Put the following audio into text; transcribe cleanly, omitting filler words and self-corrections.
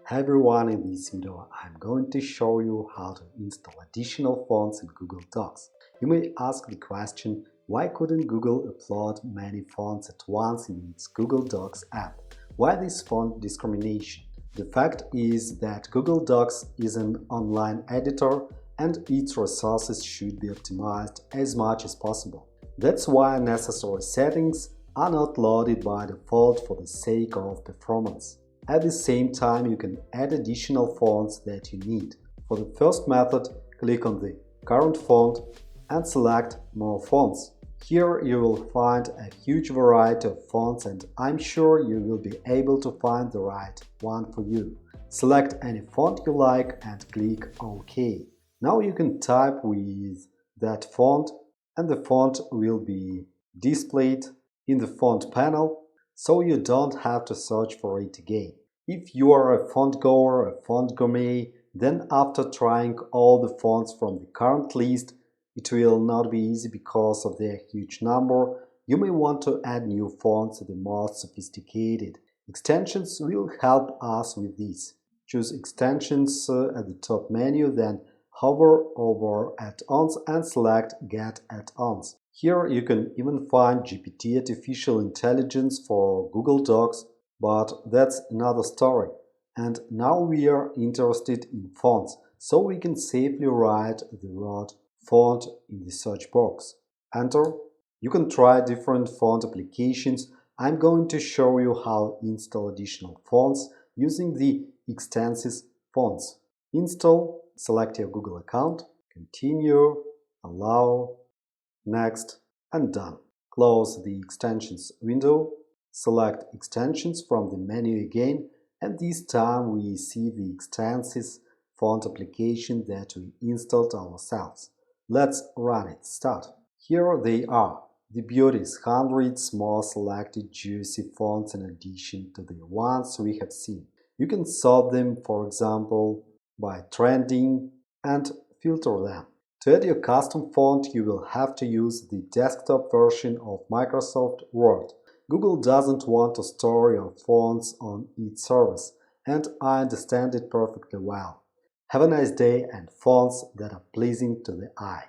Hi everyone, in this video I'm going to show you how to install additional fonts in Google Docs. You may ask the question, why couldn't Google upload many fonts at once in its Google Docs app? Why this font discrimination? The fact is that Google Docs is an online editor and its resources should be optimized as much as possible. That's why necessary settings are not loaded by default for the sake of performance. At the same time, you can add additional fonts that you need. For the first method, click on the current font and select More fonts. Here you will find a huge variety of fonts and I'm sure you will be able to find the right one for you. Select any font you like and click OK. Now you can type with that font and the font will be displayed in the font panel, so you don't have to search for it again. If you are a font goer, a font gourmet, then after trying all the fonts from the current list, it will not be easy because of their huge number. You may want to add new fonts, the most sophisticated. Extensions will help us with this. Choose Extensions at the top menu, then hover over Add-ons and select Get Add-ons. Here you can even find GPT Artificial Intelligence for Google Docs, but that's another story. And now we are interested in fonts, so we can safely write the word font in the search box. Enter. You can try different font applications. I'm going to show you how to install additional fonts using the Extensis fonts. Install. Select your Google account, continue, allow, next, and done. Close the extensions window, select extensions from the menu again, and this time we see the Extensis font application that we installed ourselves. Let's run it. Start. Here they are. The beauty is hundreds more selected juicy fonts in addition to the ones we have seen. You can sort them, for example, by trending and filter them. To add your custom font, you will have to use the desktop version of Microsoft Word. Google doesn't want to store your fonts on its service, and I understand it perfectly well. Have a nice day and fonts that are pleasing to the eye.